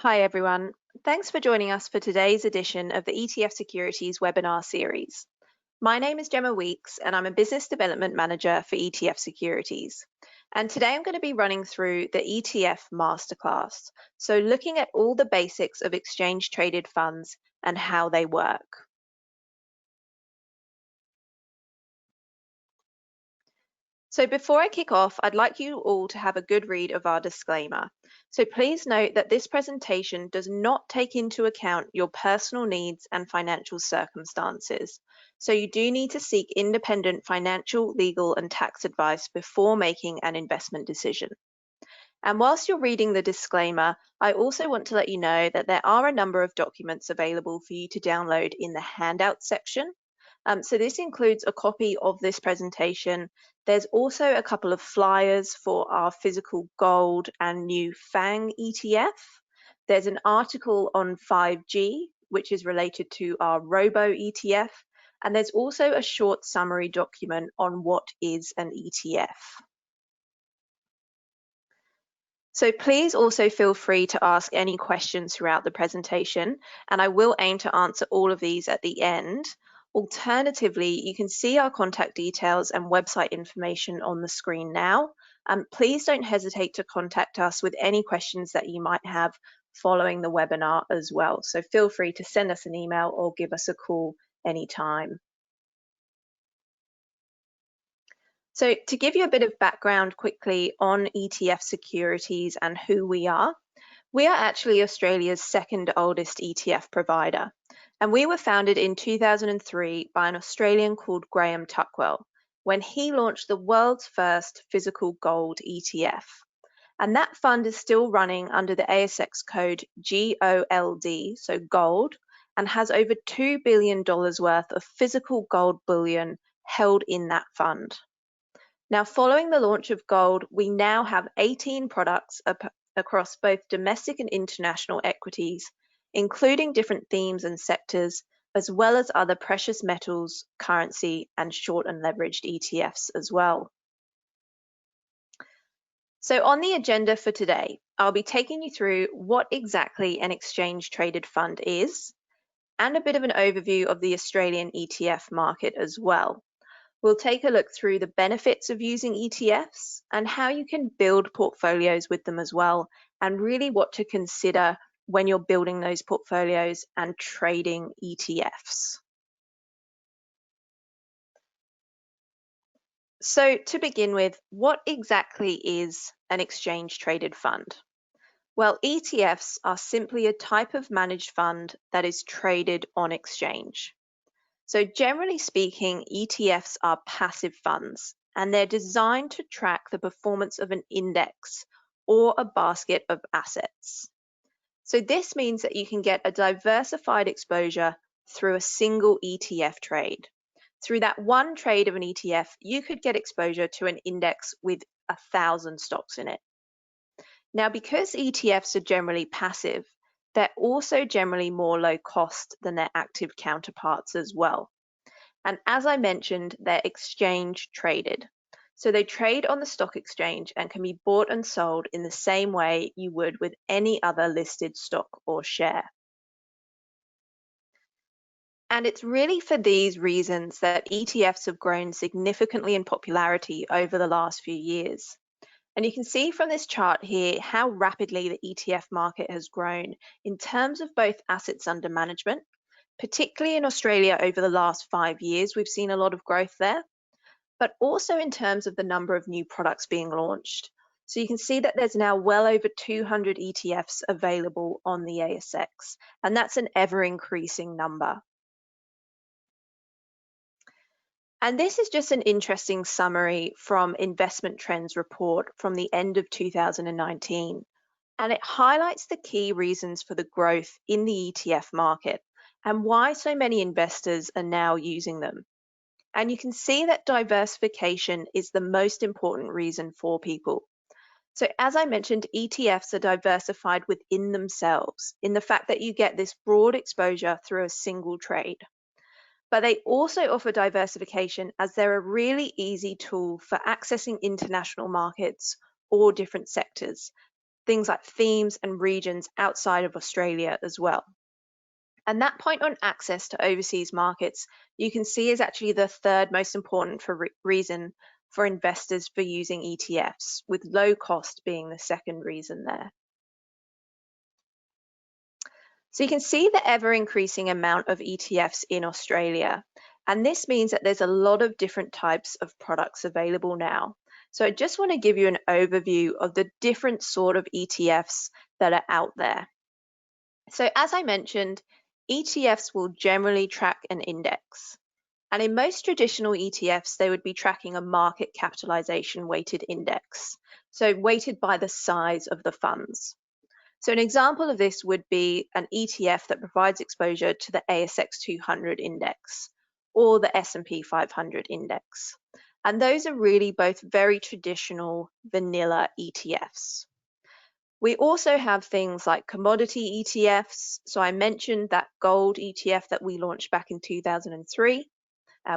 Hi everyone. Thanks for joining us for today's edition of the ETF Securities webinar series. My name is Gemma Weeks and I'm a Business Development Manager for ETF Securities. And today I'm going to be running through the ETF Masterclass, so looking at all the basics of exchange traded funds and how they work. So before I kick off, I'd like you all to have a good read of our disclaimer. So please note that this presentation does not take into account your personal needs and financial circumstances. So you do need to seek independent financial, legal, and tax advice before making an investment decision. And whilst you're reading the disclaimer, I also want to let you know that there are a number of documents available for you to download in the handout section. So this includes a copy of this presentation. There's also a couple of flyers for our physical gold and new FANG ETF. There's an article on 5G, which is related to our Robo ETF. And there's also a short summary document on what is an ETF. So please also feel free to ask any questions throughout the presentation, and I will aim to answer all of these at the end. Alternatively, you can see our contact details and website information on the screen now. Please don't hesitate to contact us with any questions that you might have following the webinar as well. So feel free to send us an email or give us a call anytime. So to give you a bit of background quickly on ETF Securities and who we are actually Australia's second oldest ETF provider, and we were founded in 2003 by an Australian called Graham Tuckwell when he launched the world's first physical gold ETF. And that fund is still running under the ASX code GOLD, so gold, and has over $2 billion worth of physical gold bullion held in that fund. Now, following the launch of gold, we now have 18 products across both domestic and international equities, including different themes and sectors, as well as other precious metals, currency, and short and leveraged ETFs as well. So on the agenda for today, I'll be taking you through what exactly an exchange traded fund is, and a bit of an overview of the Australian ETF market as well. We'll take a look through the benefits of using ETFs and how you can build portfolios with them as well, and really what to consider when you're building those portfolios and trading ETFs. So to begin with, what exactly is an exchange traded fund? Well, ETFs are simply a type of managed fund that is traded on exchange. So generally speaking, ETFs are passive funds, and they're designed to track the performance of an index or a basket of assets. So this means that you can get a diversified exposure through a single ETF trade. Through that one trade of an ETF, you could get exposure to an index with 1,000 stocks in it. Now, because ETFs are generally passive, they're also generally more low cost than their active counterparts as well. And as I mentioned, they're exchange traded. So they trade on the stock exchange and can be bought and sold in the same way you would with any other listed stock or share. And it's really for these reasons that ETFs have grown significantly in popularity over the last few years. And you can see from this chart here how rapidly the ETF market has grown in terms of both assets under management, particularly in Australia over the last 5 years, we've seen a lot of growth there, but also in terms of the number of new products being launched. So you can see that there's now well over 200 ETFs available on the ASX, and that's an ever increasing number. And this is just an interesting summary from Investment Trends report from the end of 2019. And it highlights the key reasons for the growth in the ETF market and why so many investors are now using them. And you can see that diversification is the most important reason for people. So as I mentioned, ETFs are diversified within themselves in the fact that you get this broad exposure through a single trade. But they also offer diversification as they're a really easy tool for accessing international markets or different sectors. things like themes and regions outside of Australia as well. And that point on access to overseas markets, you can see is actually the third most important reason for investors for using ETFs, with low cost being the second reason there. So you can see the ever increasing amount of ETFs in Australia. And this means that there's a lot of different types of products available now. So I just want to give you an overview of the different sort of ETFs that are out there. So as I mentioned, ETFs will generally track an index. And in most traditional ETFs, they would be tracking a market capitalization weighted index, so weighted by the size of the funds. So an example of this would be an ETF that provides exposure to the ASX 200 index or the S&P 500 index. And those are really both very traditional vanilla ETFs. We also have things like commodity ETFs. So I mentioned that gold ETF that we launched back in 2003.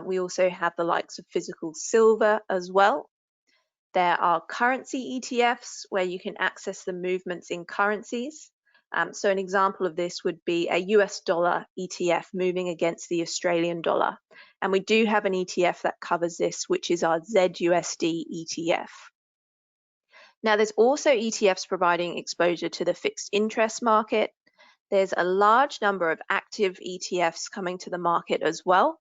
We also have the likes of physical silver as well. There are currency ETFs where you can access the movements in currencies. So an example of this would be a US dollar ETF moving against the Australian dollar. And we do have an ETF that covers this, which is our ZUSD ETF. Now, there's also ETFs providing exposure to the fixed interest market. There's a large number of active ETFs coming to the market as well.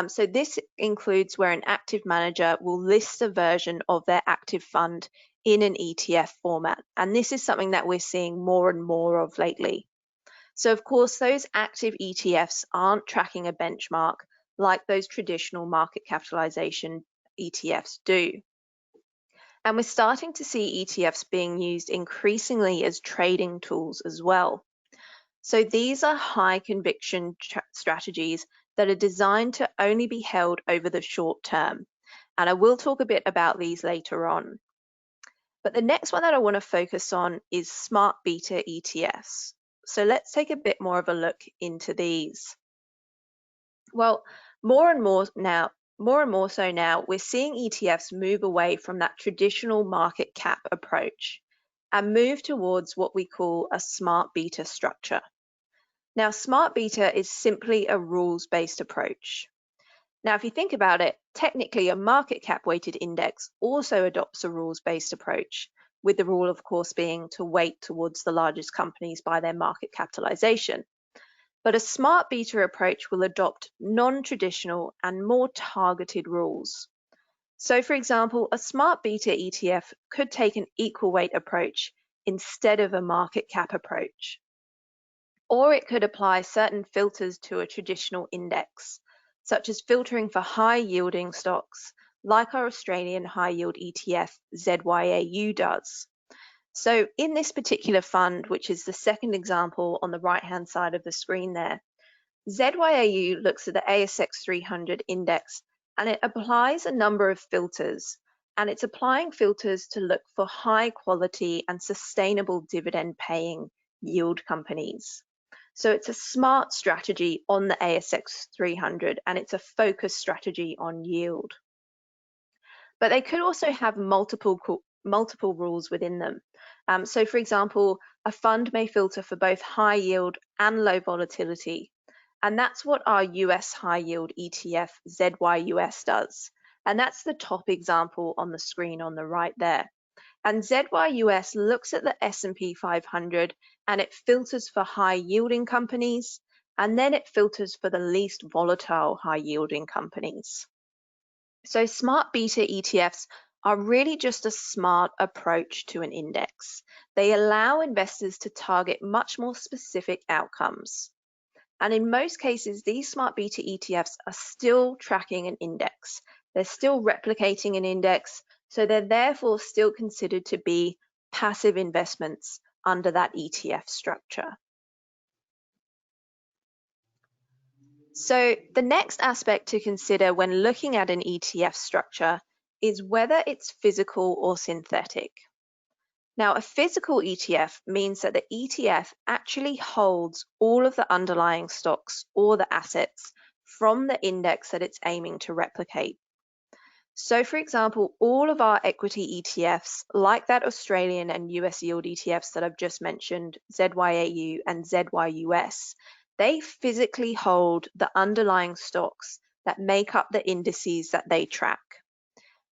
So this includes where an active manager will list a version of their active fund in an ETF format. And this is something that we're seeing more and more of lately. So of course, those active ETFs aren't tracking a benchmark like those traditional market capitalization ETFs do. And we're starting to see ETFs being used increasingly as trading tools as well. So these are high conviction strategies that are designed to only be held over the short term. And I will talk a bit about these later on. But the next one that I want to focus on is smart beta ETFs. So let's take a bit more of a look into these. Well, more and more so now, we're seeing ETFs move away from that traditional market cap approach and move towards what we call a smart beta structure. Now, smart beta is simply a rules-based approach. Now, if you think about it, technically a market cap weighted index also adopts a rules-based approach, with the rule, of course, being to weight towards the largest companies by their market capitalization. But a smart beta approach will adopt non-traditional and more targeted rules. So, for example, a smart beta ETF could take an equal weight approach instead of a market cap approach. Or it could apply certain filters to a traditional index, such as filtering for high-yielding stocks, like our Australian high-yield ETF ZYAU does. So in this particular fund, which is the second example on the right-hand side of the screen there, ZYAU looks at the ASX 300 index and it applies a number of filters. And it's applying filters to look for high-quality and sustainable dividend-paying yield companies. So it's a smart strategy on the ASX 300 and it's a focused strategy on yield. But they could also have multiple rules within them. So for example, a fund may filter for both high yield and low volatility. And that's what our US high yield ETF ZYUS does. And that's the top example on the screen on the right there. And ZYUS looks at the S&P 500 and it filters for high yielding companies, and then it filters for the least volatile high yielding companies. So smart beta ETFs are really just a smart approach to an index. They allow investors to target much more specific outcomes. And in most cases, these smart beta ETFs are still tracking an index. They're still replicating an index, so they're therefore still considered to be passive investments under that ETF structure. So the next aspect to consider when looking at an ETF structure is whether it's physical or synthetic. Now, a physical ETF means that the ETF actually holds all of the underlying stocks or the assets from the index that it's aiming to replicate. So for example, all of our equity ETFs, like that Australian and US yield ETFs that I've just mentioned, ZYAU and ZYUS, they physically hold the underlying stocks that make up the indices that they track.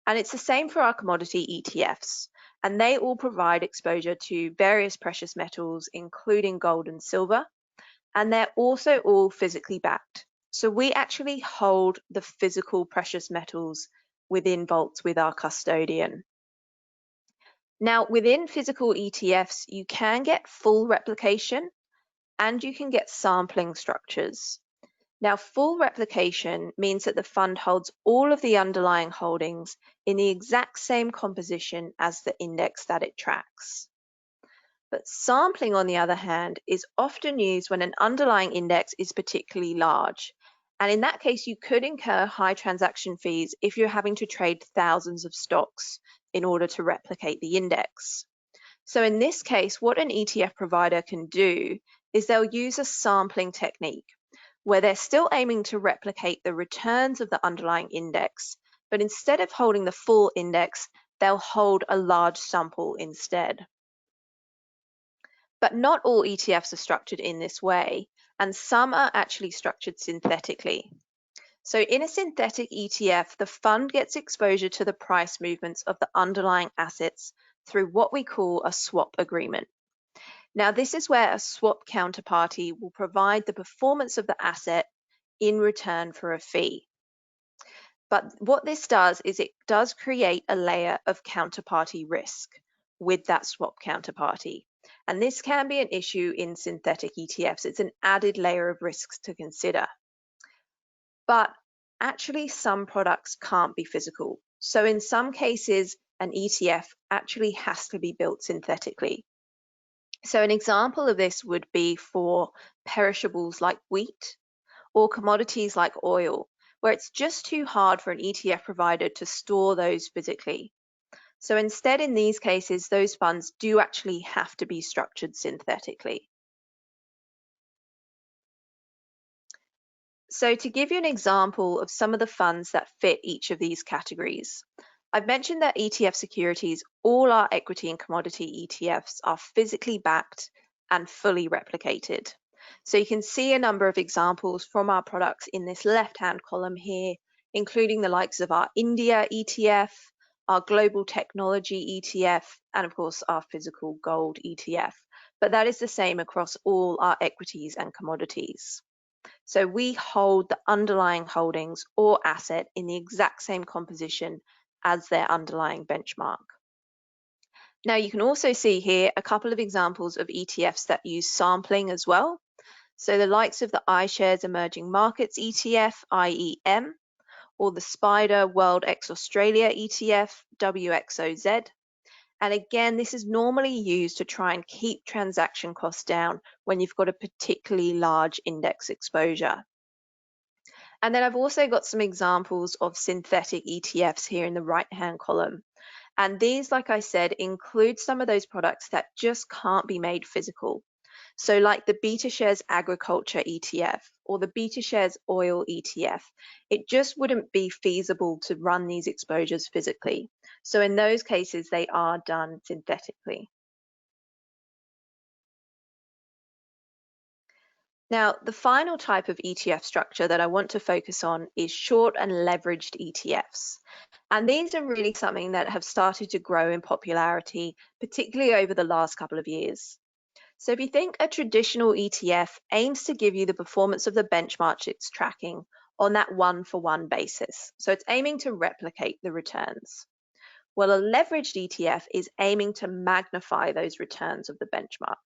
And it's the same for our commodity ETFs, and they all provide exposure to various precious metals, including gold and silver, and they're also all physically backed. So we actually hold the physical precious metals within vaults with our custodian. Now, within physical ETFs, you can get full replication and you can get sampling structures. Now, full replication means that the fund holds all of the underlying holdings in the exact same composition as the index that it tracks. But sampling, on the other hand, is often used when an underlying index is particularly large. And in that case, you could incur high transaction fees if you're having to trade thousands of stocks in order to replicate the index. So in this case, what an ETF provider can do is they'll use a sampling technique where they're still aiming to replicate the returns of the underlying index, but instead of holding the full index, they'll hold a large sample instead. But not all ETFs are structured in this way, and some are actually structured synthetically. So in a synthetic ETF, the fund gets exposure to the price movements of the underlying assets through what we call a swap agreement. Now, this is where a swap counterparty will provide the performance of the asset in return for a fee. But what this does is it does create a layer of counterparty risk with that swap counterparty. And this can be an issue in synthetic ETFs. It's an added layer of risks to consider. But actually, some products can't be physical. So in some cases, an ETF actually has to be built synthetically. So an example of this would be for perishables like wheat or commodities like oil, where it's just too hard for an ETF provider to store those physically. So instead, in these cases, those funds do actually have to be structured synthetically. So to give you an example of some of the funds that fit each of these categories, I've mentioned that ETF Securities, all our equity and commodity ETFs are physically backed and fully replicated. So you can see a number of examples from our products in this left-hand column here, including the likes of our India ETF, our Global Technology ETF, and of course our physical gold ETF. But that is the same across all our equities and commodities. So we hold the underlying holdings or asset in the exact same composition as their underlying benchmark. Now you can also see here a couple of examples of ETFs that use sampling as well. So the likes of the iShares Emerging Markets ETF, IEM, or the SPDR World X Australia ETF, WXOZ. And again, this is normally used to try and keep transaction costs down when you've got a particularly large index exposure. And then I've also got some examples of synthetic ETFs here in the right-hand column. And these, like I said, include some of those products that just can't be made physical. So like the BetaShares Agriculture ETF or the BetaShares Oil ETF, it just wouldn't be feasible to run these exposures physically. So in those cases, they are done synthetically. Now, the final type of ETF structure that I want to focus on is short and leveraged ETFs. And these are really something that have started to grow in popularity, particularly over the last couple of years. So if you think a traditional ETF aims to give you the performance of the benchmark it's tracking on that one-for-one basis. So it's aiming to replicate the returns. Well, a leveraged ETF is aiming to magnify those returns of the benchmark.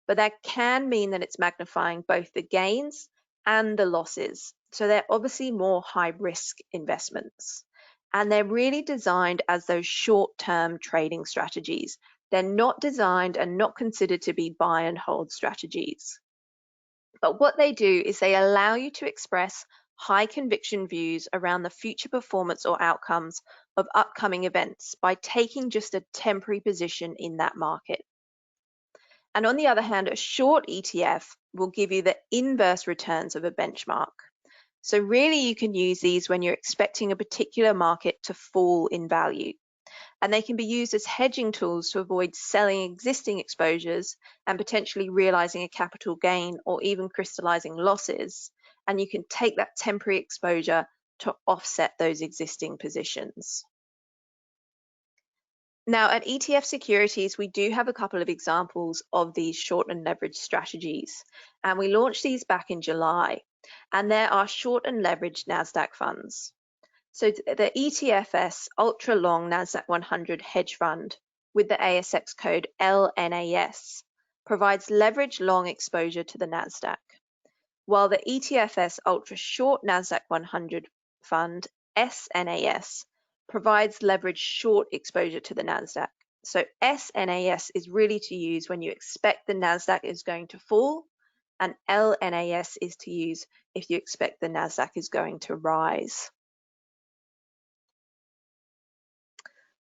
But that can mean that it's magnifying both the gains and the losses. So they're obviously more high risk investments. And they're really designed as those short-term trading strategies. They're not designed and not considered to be buy and hold strategies. But what they do is they allow you to express high conviction views around the future performance or outcomes of upcoming events by taking just a temporary position in that market. And on the other hand, a short ETF will give you the inverse returns of a benchmark. So really you can use these when you're expecting a particular market to fall in value. And they can be used as hedging tools to avoid selling existing exposures and potentially realizing a capital gain or even crystallizing losses. And you can take that temporary exposure to offset those existing positions. Now, at ETF Securities, we do have a couple of examples of these short and leveraged strategies, and we launched these back in July. And there are short and leveraged NASDAQ funds. So the ETFs Ultra Long NASDAQ 100 Hedge Fund with the ASX code LNAS provides leverage long exposure to the NASDAQ, while the ETFs Ultra Short NASDAQ 100 Fund SNAS provides leverage short exposure to the NASDAQ. So SNAS is really to use when you expect the NASDAQ is going to fall, and LNAS is to use if you expect the NASDAQ is going to rise.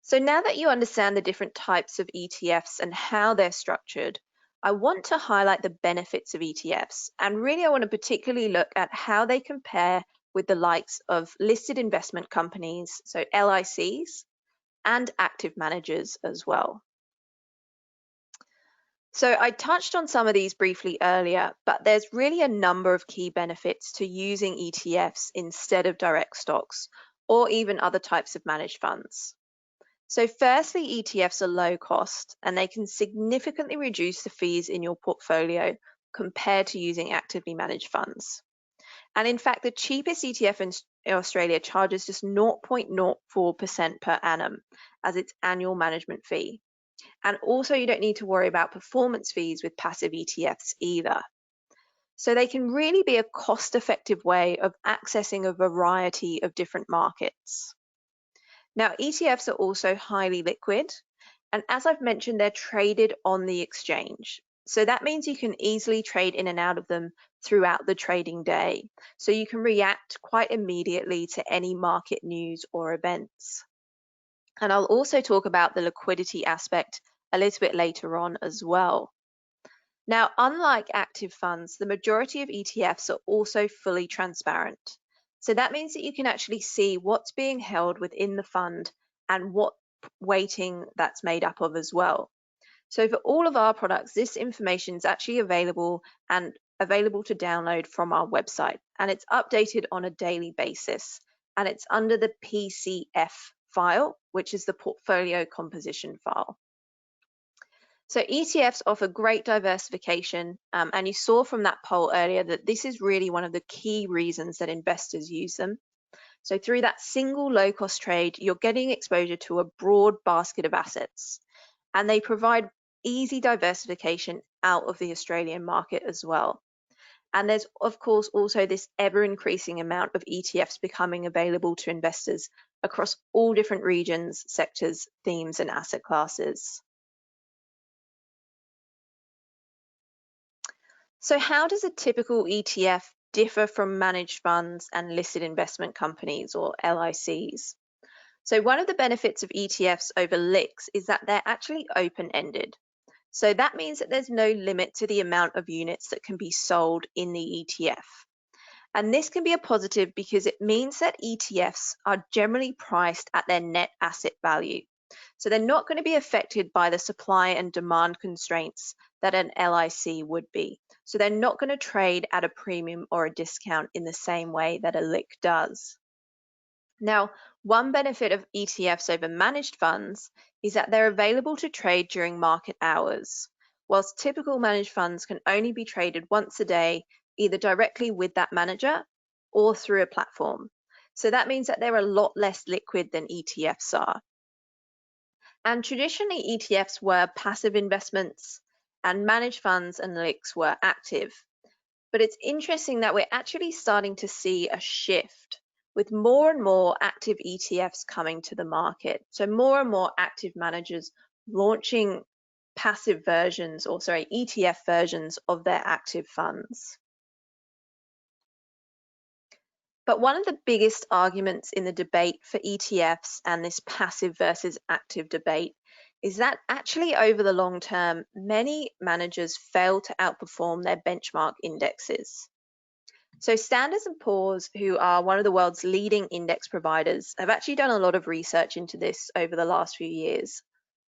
So now that you understand the different types of ETFs and how they're structured, I want to highlight the benefits of ETFs. And really, I want to particularly look at how they compare with the likes of listed investment companies, so LICs, and active managers as well. So I touched on some of these briefly earlier, but there's really a number of key benefits to using ETFs instead of direct stocks or even other types of managed funds. So firstly, ETFs are low cost and they can significantly reduce the fees in your portfolio compared to using actively managed funds. And in fact, the cheapest ETF in Australia charges just 0.04% per annum as its annual management fee. And also you don't need to worry about performance fees with passive ETFs either. So they can really be a cost-effective way of accessing a variety of different markets. Now, ETFs are also highly liquid, and as I've mentioned, they're traded on the exchange. So that means you can easily trade in and out of them throughout the trading day. So you can react quite immediately to any market news or events. And I'll also talk about the liquidity aspect a little bit later on as well. Now, unlike active funds, the majority of ETFs are also fully transparent. So that means that you can actually see what's being held within the fund and what weighting that's made up of as well. So for all of our products, this information is actually available and available to download from our website. And it's updated on a daily basis. And it's under the PCF file, which is the portfolio composition file. So ETFs offer great diversification, and you saw from that poll earlier that this is really one of the key reasons that investors use them. So through that single low-cost trade, you're getting exposure to a broad basket of assets, and they provide easy diversification out of the Australian market as well. And there's, of course, also this ever-increasing amount of ETFs becoming available to investors across all different regions, sectors, themes, and asset classes. So how does a typical ETF differ from managed funds and listed investment companies or LICs? So one of the benefits of ETFs over LICs is that they're actually open-ended. So that means that there's no limit to the amount of units that can be sold in the ETF. And this can be a positive because it means that ETFs are generally priced at their net asset value. So they're not going to be affected by the supply and demand constraints that an LIC would be. So they're not going to trade at a premium or a discount in the same way that a LIC does. Now, one benefit of ETFs over managed funds is that they're available to trade during market hours, whilst typical managed funds can only be traded once a day, either directly with that manager or through a platform. So that means that they're a lot less liquid than ETFs are. And traditionally, ETFs were passive investments and managed funds and LICs were active. But it's interesting that we're actually starting to see a shift with more and more active ETFs coming to the market. So more and more active managers launching passive versions, or sorry, ETF versions of their active funds. But one of the biggest arguments in the debate for ETFs and this passive versus active debate is that actually over the long term, many managers fail to outperform their benchmark indexes. So Standards and Poor's, who are one of the world's leading index providers, have actually done a lot of research into this over the last few years.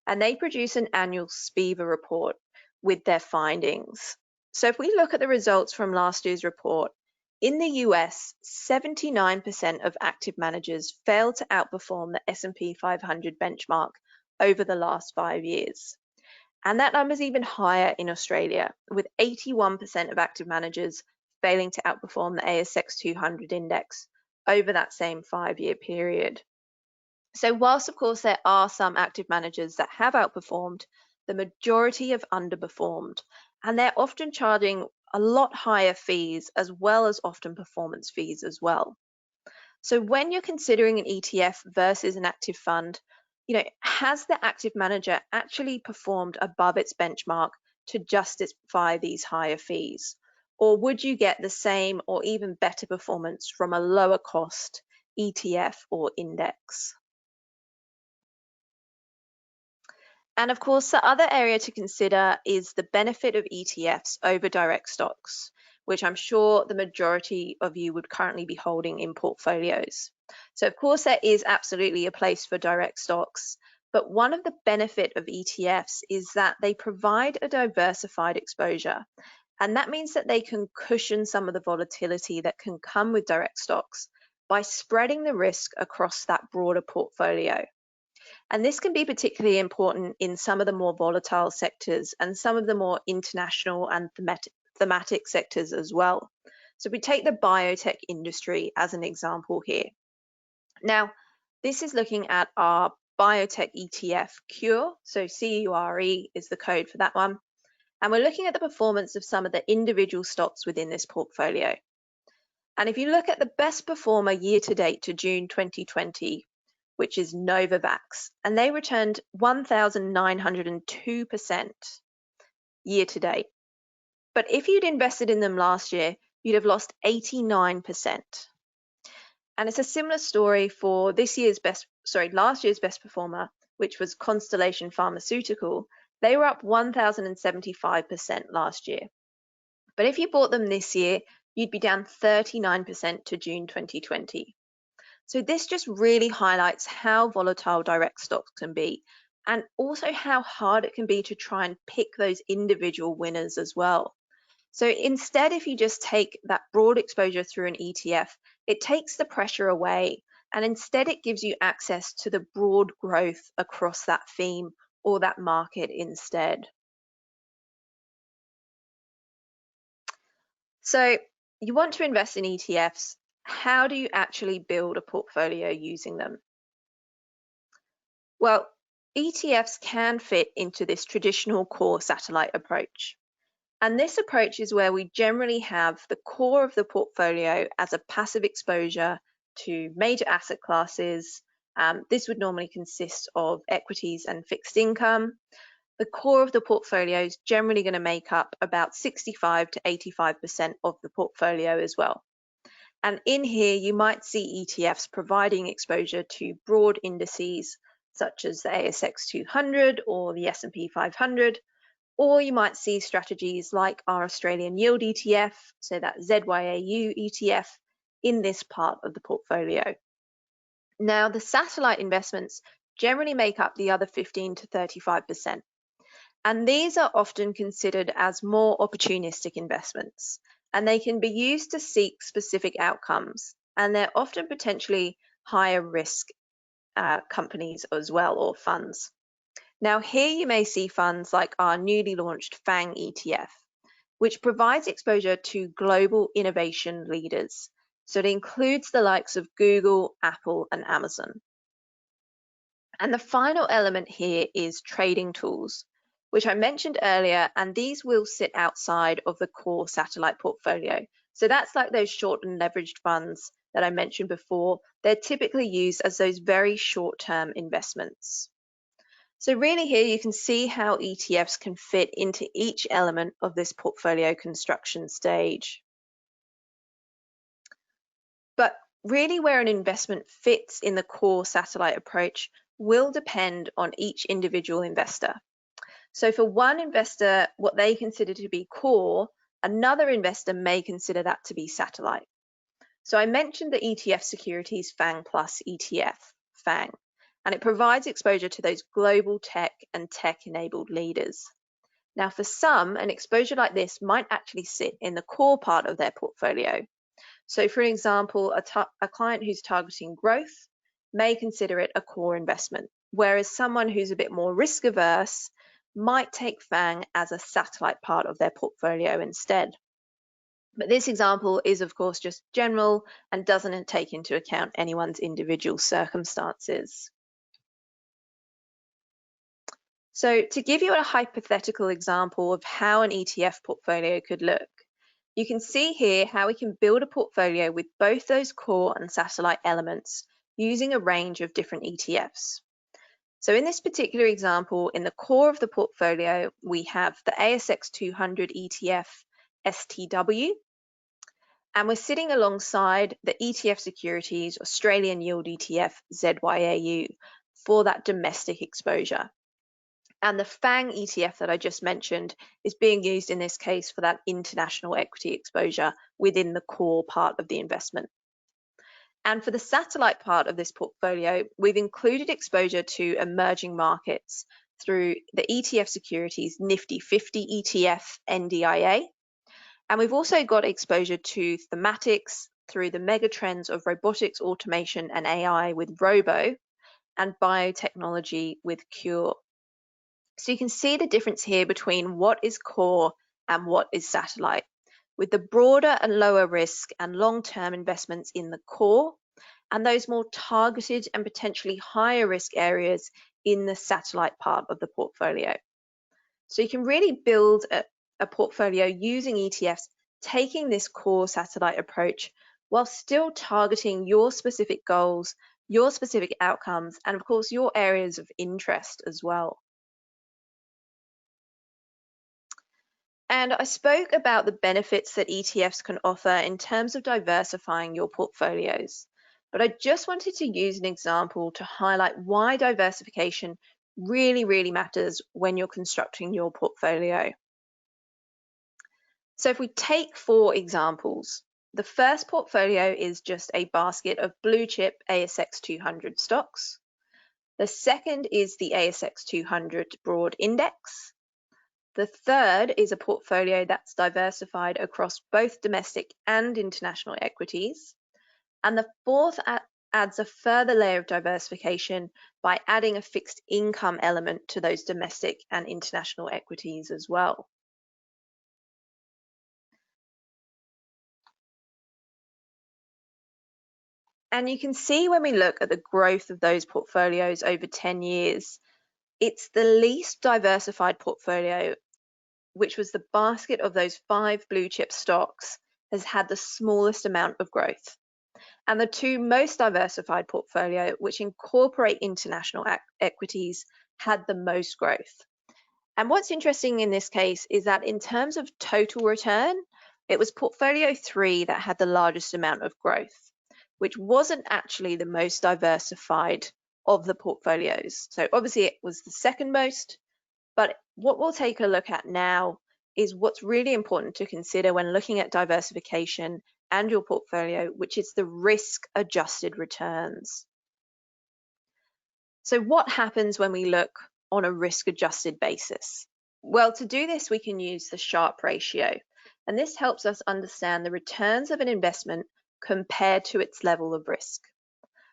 And they produce an annual SPIVA report with their findings. So if we look at the results from last year's report, in the US, 79% of active managers failed to outperform the S&P 500 benchmark over the last 5 years. And that number is even higher in Australia, with 81% of active managers failing to outperform the ASX 200 index over that same 5-year period. So whilst of course there are some active managers that have outperformed, the majority have underperformed, and they're often charging a lot higher fees as well as often performance fees as well. So when you're considering an ETF versus an active fund, has the active manager actually performed above its benchmark to justify these higher fees? Or would you get the same or even better performance from a lower cost ETF or index? And of course, the other area to consider is the benefit of ETFs over direct stocks, which I'm sure the majority of you would currently be holding in portfolios. So of course, there is absolutely a place for direct stocks, but one of the benefit of ETFs is that they provide a diversified exposure. And that means that they can cushion some of the volatility that can come with direct stocks by spreading the risk across that broader portfolio. And this can be particularly important in some of the more volatile sectors and some of the more international and thematic sectors as well. So we take the biotech industry as an example here. Now, this is looking at our biotech ETF CURE. So CURE is the code for that one. And we're looking at the performance of some of the individual stocks within this portfolio. And if you look at the best performer year to date to June 2020, which is Novavax, and they returned 1,902% year to date. But if you'd invested in them last year, you'd have lost 89%. And it's a similar story for last year's best performer, which was Constellation Pharmaceutical. They were up 1,075% last year. But if you bought them this year, you'd be down 39% to June 2020. So this just really highlights how volatile direct stocks can be, and also how hard it can be to try and pick those individual winners as well. So instead, if you just take that broad exposure through an ETF, it takes the pressure away, and instead it gives you access to the broad growth across that theme or that market instead. So you want to invest in ETFs. How do you actually build a portfolio using them? Well, ETFs can fit into this traditional core satellite approach. And this approach is where we generally have the core of the portfolio as a passive exposure to major asset classes. This would normally consist of equities and fixed income. The core of the portfolio is generally going to make up about 65 to 85% of the portfolio as well. And in here, you might see ETFs providing exposure to broad indices such as the ASX 200 or the S&P 500, or you might see strategies like our Australian Yield ETF, so that ZYAU ETF, in this part of the portfolio. Now, the satellite investments generally make up the other 15 to 35%. And these are often considered as more opportunistic investments, and they can be used to seek specific outcomes. And they're often potentially higher risk companies as well, or funds. Now here you may see funds like our newly launched FANG ETF, which provides exposure to global innovation leaders. So it includes the likes of Google, Apple, and Amazon. And the final element here is trading tools, which I mentioned earlier, and these will sit outside of the core satellite portfolio. So that's like those short and leveraged funds that I mentioned before. They're typically used as those very short-term investments. So really here you can see how ETFs can fit into each element of this portfolio construction stage. But really where an investment fits in the core satellite approach will depend on each individual investor. So for one investor, what they consider to be core another investor may consider that to be satellite. So I mentioned the ETF Securities FANG Plus ETF, FANG, and it provides exposure to those global tech and tech-enabled leaders. Now, for some, an exposure like this might actually sit in the core part of their portfolio. So, for example, a client who's targeting growth may consider it a core investment, whereas someone who's a bit more risk averse might take FANG as a satellite part of their portfolio instead. But this example is, of course, just general and doesn't take into account anyone's individual circumstances. So to give you a hypothetical example of how an ETF portfolio could look, you can see here how we can build a portfolio with both those core and satellite elements using a range of different ETFs. So in this particular example, in the core of the portfolio, we have the ASX 200 ETF STW, and we're sitting alongside the ETF Securities Australian Yield ETF ZYAU for that domestic exposure. And the FANG ETF that I just mentioned is being used in this case for that international equity exposure within the core part of the investment. And for the satellite part of this portfolio, we've included exposure to emerging markets through the ETF Securities Nifty 50 ETF NDIA. And we've also got exposure to thematics through the mega trends of robotics, automation, and AI with Robo, and biotechnology with Cure. So you can see the difference here between what is core and what is satellite, with the broader and lower risk and long-term investments in the core, and those more targeted and potentially higher risk areas in the satellite part of the portfolio. So you can really build a portfolio using ETFs, taking this core satellite approach while still targeting your specific goals, your specific outcomes, and of course your areas of interest as well. And I spoke about the benefits that ETFs can offer in terms of diversifying your portfolios, but I just wanted to use an example to highlight why diversification really matters when you're constructing your portfolio. So if we take 4 examples, the first portfolio is just a basket of blue chip ASX 200 stocks. The second is the ASX 200 broad index. The third is a portfolio that's diversified across both domestic and international equities. And the fourth adds a further layer of diversification by adding a fixed income element to those domestic and international equities as well. And you can see when we look at the growth of those portfolios over 10 years, it's the least diversified portfolio, which was the basket of those 5 blue chip stocks, has had the smallest amount of growth. And the 2 most diversified portfolio, which incorporate international equities, had the most growth. And what's interesting in this case is that in terms of total return, it was portfolio 3 that had the largest amount of growth, which wasn't actually the most diversified of the portfolios. So obviously it was the second most, but what we'll take a look at now is what's really important to consider when looking at diversification and your portfolio, which is the risk-adjusted returns. So what happens when we look on a risk-adjusted basis? Well, to do this, we can use the Sharpe ratio, and this helps us understand the returns of an investment compared to its level of risk.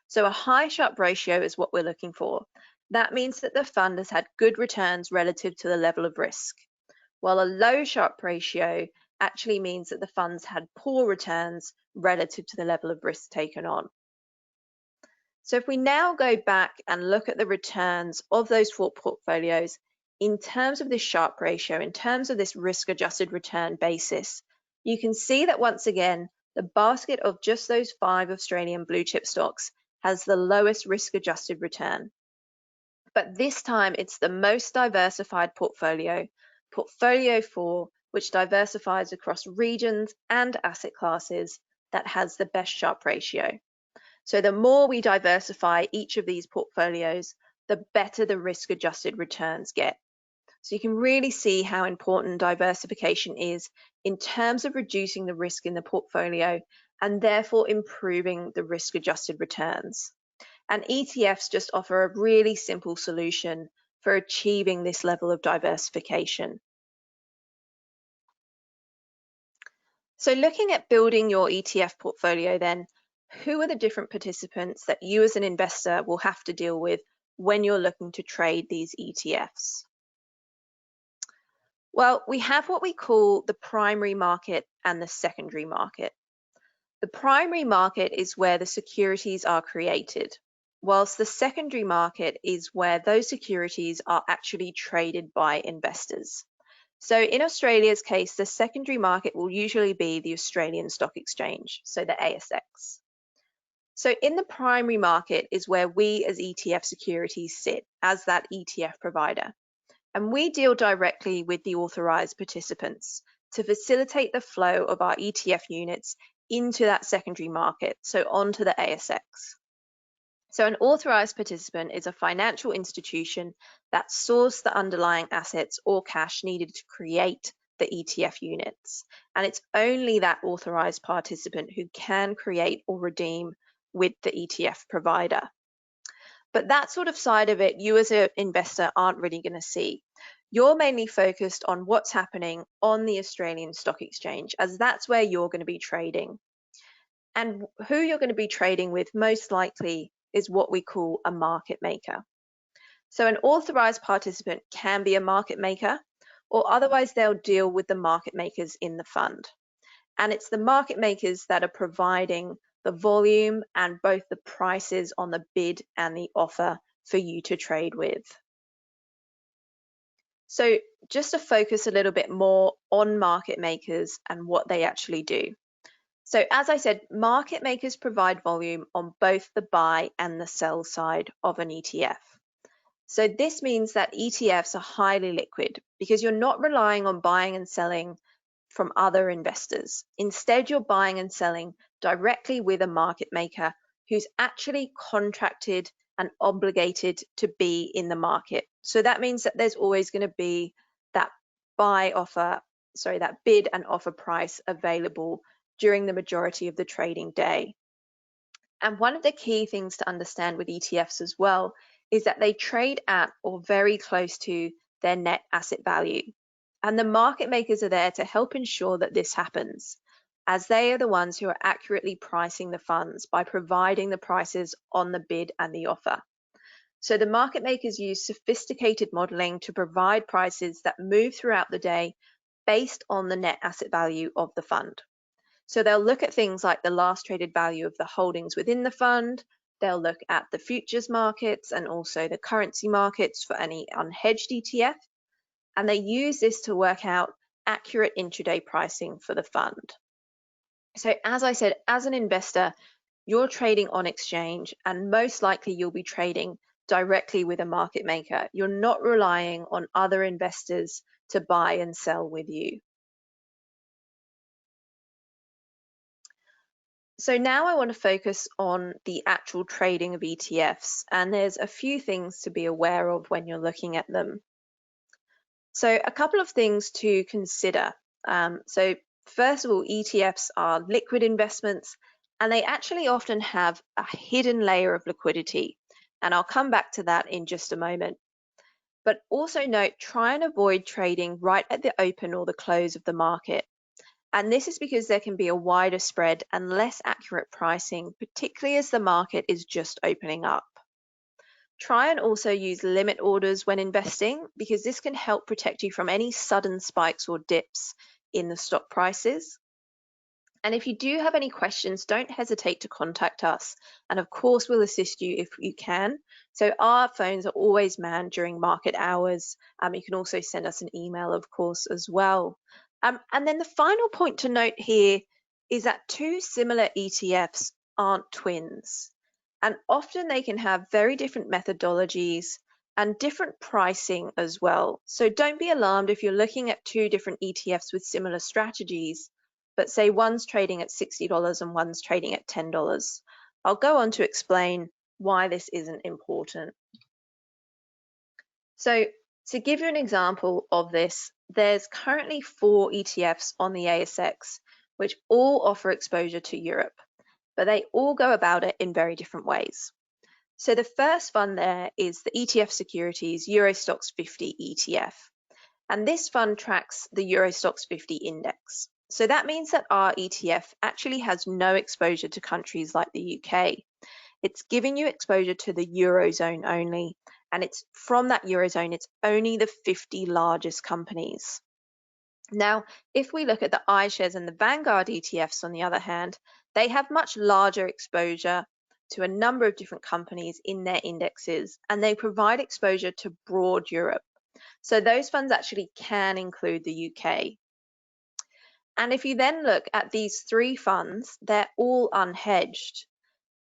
So a high Sharpe ratio is what we're looking for. That means that the fund has had good returns relative to the level of risk, while a low Sharpe ratio actually means that the funds had poor returns relative to the level of risk taken on. So if we now go back and look at the returns of those 4 portfolios in terms of this Sharpe ratio, in terms of this risk-adjusted return basis, you can see that once again, the basket of just those 5 Australian blue chip stocks has the lowest risk-adjusted return. But this time it's the most diversified portfolio, portfolio 4, which diversifies across regions and asset classes, that has the best Sharpe ratio. So the more we diversify each of these portfolios, the better the risk-adjusted returns get. So you can really see how important diversification is in terms of reducing the risk in the portfolio and therefore improving the risk-adjusted returns. And ETFs just offer a really simple solution for achieving this level of diversification. So looking at building your ETF portfolio then, who are the different participants that you as an investor will have to deal with when you're looking to trade these ETFs? Well, we have what we call the primary market and the secondary market. The primary market is where the securities are created, whilst the secondary market is where those securities are actually traded by investors. So in Australia's case, the secondary market will usually be the Australian Stock Exchange, so the ASX. So in the primary market is where we as ETF Securities sit as that ETF provider. And we deal directly with the authorized participants to facilitate the flow of our ETF units into that secondary market, so onto the ASX. So an authorized participant is a financial institution that sources the underlying assets or cash needed to create the ETF units. And it's only that authorized participant who can create or redeem with the ETF provider. But that sort of side of it, you as an investor aren't really going to see. You're mainly focused on what's happening on the Australian Stock Exchange, as that's where you're going to be trading. And who you're going to be trading with most likely is what we call a market maker. So an authorized participant can be a market maker, or otherwise they'll deal with the market makers in the fund. And it's the market makers that are providing the volume and both the prices on the bid and the offer for you to trade with. So just to focus a little bit more on market makers and what they actually do. So as I said, market makers provide volume on both the buy and the sell side of an ETF. So this means that ETFs are highly liquid because you're not relying on buying and selling from other investors. Instead, you're buying and selling directly with a market maker who's actually contracted and obligated to be in the market. So that means that there's always going to be that that bid and offer price available during the majority of the trading day. And one of the key things to understand with ETFs as well is that they trade at or very close to their net asset value. And the market makers are there to help ensure that this happens, as they are the ones who are accurately pricing the funds by providing the prices on the bid and the offer. So the market makers use sophisticated modeling to provide prices that move throughout the day based on the net asset value of the fund. So they'll look at things like the last traded value of the holdings within the fund. They'll look at the futures markets and also the currency markets for any unhedged ETF. And they use this to work out accurate intraday pricing for the fund. So as I said, as an investor, you're trading on exchange and most likely you'll be trading directly with a market maker. You're not relying on other investors to buy and sell with you. So now I want to focus on the actual trading of ETFs, and there's a few things to be aware of when you're looking at them. So a couple of things to consider. So first of all, ETFs are liquid investments, and they actually often have a hidden layer of liquidity. And I'll come back to that in just a moment. But also note, try and avoid trading right at the open or the close of the market. And this is because there can be a wider spread and less accurate pricing, particularly as the market is just opening up. Try and also use limit orders when investing, because this can help protect you from any sudden spikes or dips in the stock prices. And if you do have any questions, don't hesitate to contact us. And of course, we'll assist you if you can. So our phones are always manned during market hours. You can also send us an email, of course, as well. And then the final point to note here is that two similar ETFs aren't twins. And often they can have very different methodologies and different pricing as well. So don't be alarmed if you're looking at two different ETFs with similar strategies, but say one's trading at $60 and one's trading at $10. I'll go on to explain why this isn't important. So To give you an example of this, there's currently 4 ETFs on the ASX, which all offer exposure to Europe, but they all go about it in very different ways. So the first fund there is the ETF Securities Eurostoxx 50 ETF. And this fund tracks the Eurostoxx 50 index. So that means that our ETF actually has no exposure to countries like the UK. It's giving you exposure to the Eurozone only. And it's from that Eurozone, it's only the 50 largest companies. Now, if we look at the iShares and the Vanguard ETFs, on the other hand, they have much larger exposure to a number of different companies in their indexes, and they provide exposure to broad Europe. So those funds actually can include the UK. And if you then look at these 3 funds, they're all unhedged.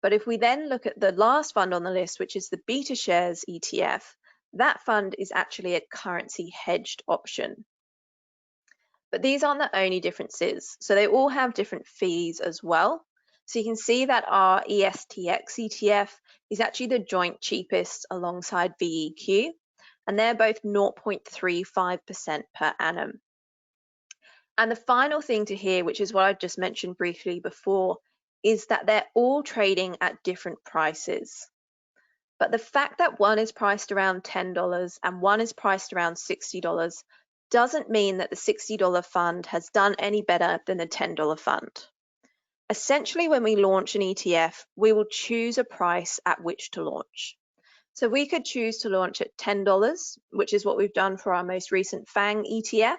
But if we then look at the last fund on the list, which is the BetaShares ETF, that fund is actually a currency hedged option. But these aren't the only differences. So they all have different fees as well. So you can see that our ESTX ETF is actually the joint cheapest alongside VEQ, and they're both 0.35% per annum. And the final thing to hear, which is what I just mentioned briefly before, is that they're all trading at different prices. But the fact that one is priced around $10 and one is priced around $60 doesn't mean that the $60 fund has done any better than the $10 fund. Essentially, when we launch an ETF, we will choose a price at which to launch. So we could choose to launch at $10, which is what we've done for our most recent FANG ETF,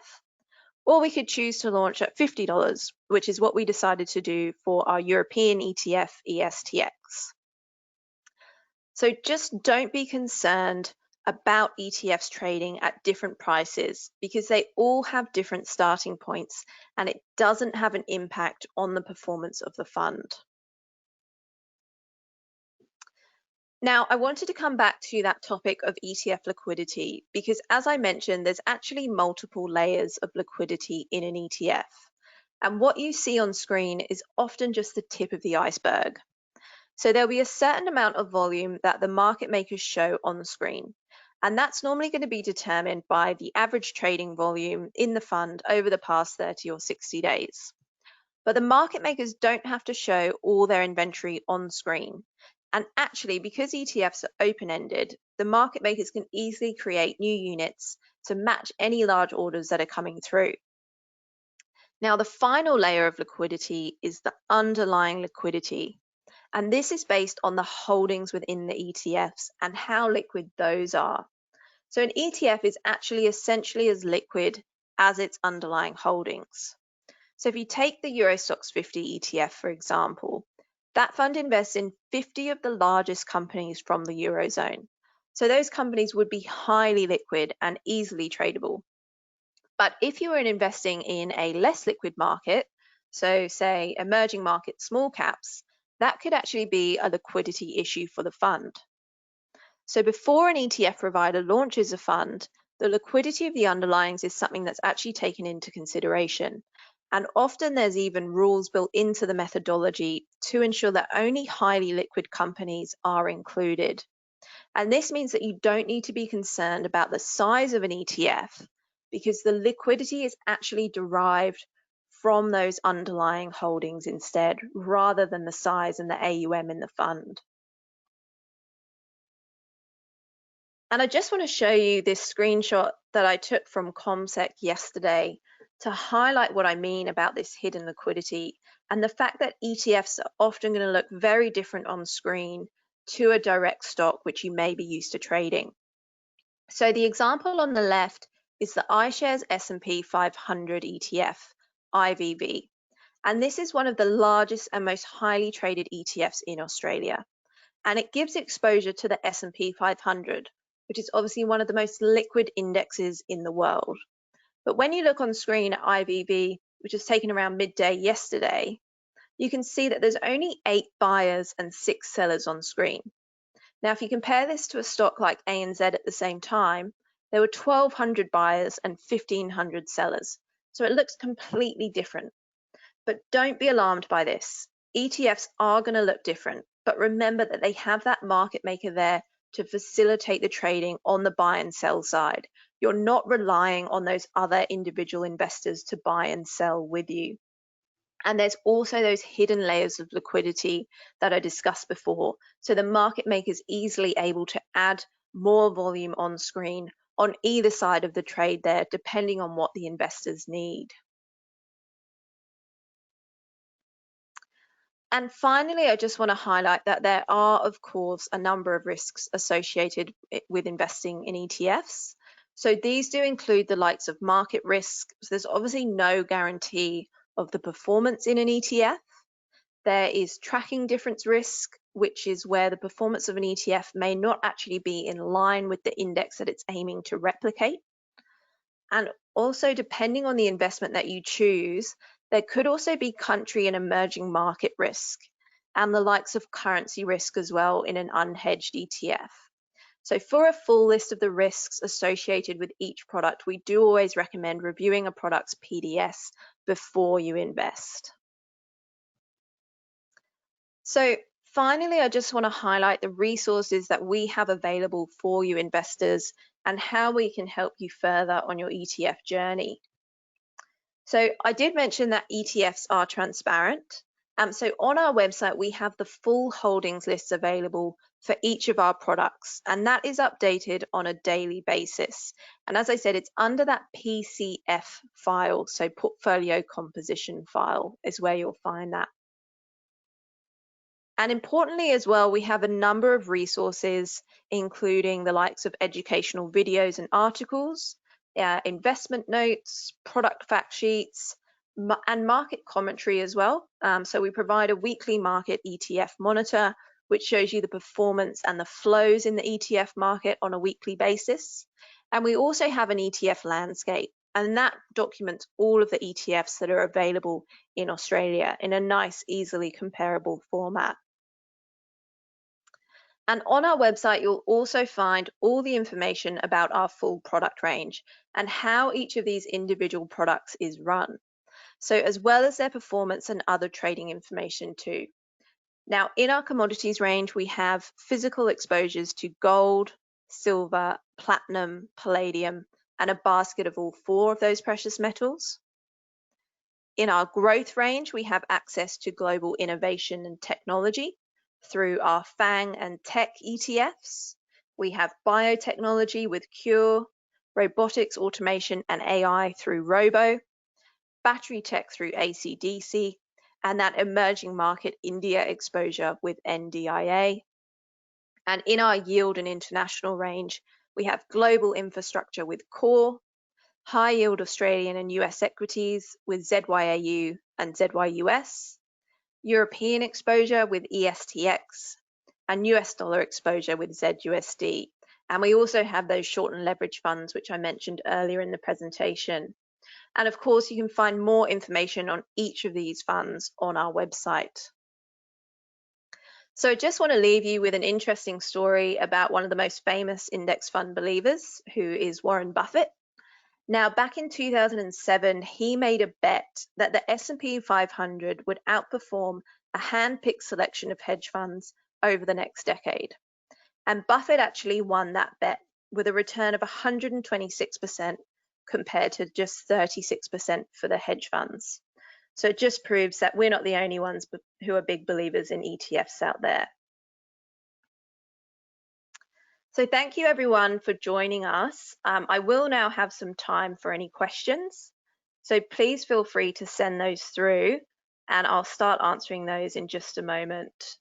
or we could choose to launch at $50, which is what we decided to do for our European ETF ESTX. So just don't be concerned about ETFs trading at different prices, because they all have different starting points and it doesn't have an impact on the performance of the fund. Now, I wanted to come back to that topic of ETF liquidity because, as I mentioned, there's actually multiple layers of liquidity in an ETF. And what you see on screen is often just the tip of the iceberg. So there'll be a certain amount of volume that the market makers show on the screen. And that's normally going to be determined by the average trading volume in the fund over the past 30 or 60 days. But the market makers don't have to show all their inventory on screen. And actually, because ETFs are open-ended, the market makers can easily create new units to match any large orders that are coming through. Now, the final layer of liquidity is the underlying liquidity. And this is based on the holdings within the ETFs and how liquid those are. So an ETF is actually essentially as liquid as its underlying holdings. So if you take the Eurostoxx 50 ETF, for example, that fund invests in 50 of the largest companies from the Eurozone. So those companies would be highly liquid and easily tradable. But if you were investing in a less liquid market, so say emerging market small caps, that could actually be a liquidity issue for the fund. So before an ETF provider launches a fund, the liquidity of the underlyings is something that's actually taken into consideration. And often there's even rules built into the methodology to ensure that only highly liquid companies are included. And this means that you don't need to be concerned about the size of an ETF because the liquidity is actually derived from those underlying holdings instead, rather than the size and the AUM in the fund. And I just want to show you this screenshot that I took from ComSec yesterday to highlight what I mean about this hidden liquidity and the fact that ETFs are often going to look very different on screen to a direct stock which you may be used to trading. So the example on the left is the iShares S&P 500 ETF, IVV. And this is one of the largest and most highly traded ETFs in Australia. And it gives exposure to the S&P 500, which is obviously one of the most liquid indexes in the world. But when you look on screen at IVV, which was taken around midday yesterday, you can see that there's only 8 buyers and 6 sellers on screen. Now, if you compare this to a stock like ANZ at the same time, there were 1,200 buyers and 1,500 sellers. So it looks completely different. But don't be alarmed by this. ETFs are going to look different, but remember that they have that market maker there to facilitate the trading on the buy and sell side, you're not relying on those other individual investors to buy and sell with you. And there's also those hidden layers of liquidity that I discussed before. So the market maker is easily able to add more volume on screen on either side of the trade there, depending on what the investors need. And finally, I just want to highlight that there are, of course, a number of risks associated with investing in ETFs. So these do include the likes of market risk. So there's obviously no guarantee of the performance in an ETF. There is tracking difference risk, which is where the performance of an ETF may not actually be in line with the index that it's aiming to replicate. And also, depending on the investment that you choose, there could also be country and emerging market risk and the likes of currency risk as well in an unhedged ETF. So for a full list of the risks associated with each product, we do always recommend reviewing a product's PDS before you invest. So finally, I just want to highlight the resources that we have available for you investors and how we can help you further on your ETF journey. So I did mention that ETFs are transparent. So on our website, we have the full holdings lists available for each of our products, and that is updated on a daily basis. And as I said, it's under that PCF file, so portfolio composition file is where you'll find that. And importantly as well, we have a number of resources, including the likes of educational videos and articles, investment notes, product fact sheets, and market commentary as well. So we provide a weekly market ETF monitor, which shows you the performance and the flows in the ETF market on a weekly basis. And we also have an ETF landscape, and that documents all of the ETFs that are available in Australia in a nice, easily comparable format. And on our website, you'll also find all the information about our full product range and how each of these individual products is run. So as well as their performance and other trading information too. Now, in our commodities range, we have physical exposures to gold, silver, platinum, palladium, and a basket of all 4 of those precious metals. In our growth range, we have access to global innovation and technology through our FANG and Tech ETFs. We have biotechnology with Cure, robotics, automation, and AI through Robo, battery tech through ACDC, and that emerging market India exposure with NDIA. And in our yield and international range, we have global infrastructure with Core, high yield Australian and US equities with ZYAU and ZYUS, European exposure with ESTX, and US dollar exposure with ZUSD. And we also have those short and leverage funds, which I mentioned earlier in the presentation. And of course, you can find more information on each of these funds on our website. So I just want to leave you with an interesting story about one of the most famous index fund believers, who is Warren Buffett. Now, back in 2007, he made a bet that the S&P 500 would outperform a hand-picked selection of hedge funds over the next decade. And Buffett actually won that bet with a return of 126% compared to just 36% for the hedge funds. So it just proves that we're not the only ones who are big believers in ETFs out there. So thank you everyone for joining us. I will now have some time for any questions. So please feel free to send those through and I'll start answering those in just a moment.